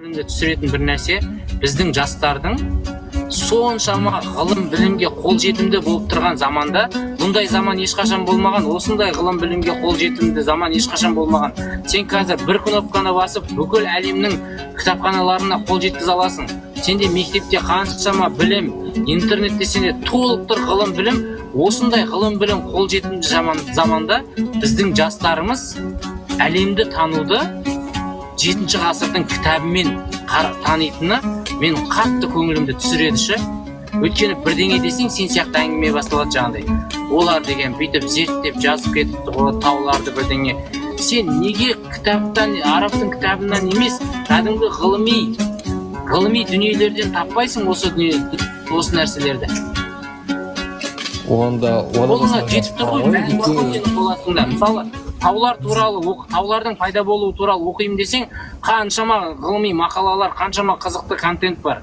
білімді түсіретін бір нәрсе, біздің жастардың соншама ғылым білімге қолжетімді болып тұрған заманда, бұндай заман ешқашан болмаған, осындай ғылым білімге қолжетімді заман ешқашан болмаған. Сен қазір бір кнопканы басып, бүкіл әлемнің кітапханаларына қол жеткізе аласың. Сенде мектепте қаншама білім, интернетте сенде толық тұр ғылым білім, осындай ғылым білім қолжетімді заманда біздің жастарымыз әлемді тануды 7-ші ғасырдың кітабымен танитыны мен қатты көңілімді түсіредіші. Өйткені бірдеңе десең, сен сияқты әңгіме басталады жаңағыдай. Олар деген бүйтіп зерттеп жазып кетіпті ғой тауларды бірдеңе. Сен неге кітаптан, арабтың кітабынан емес, кәдімгі ғылыми дүниелерден таппайсың осы нәрселерді? Қолыңа жетіп тұр ғой, бәрін оқитын боласың да. Мысалы, таулар туралы, таулардың пайда болуы туралы оқимын десең, қаншама ғылыми мақалалар, қаншама қызықты контент бар.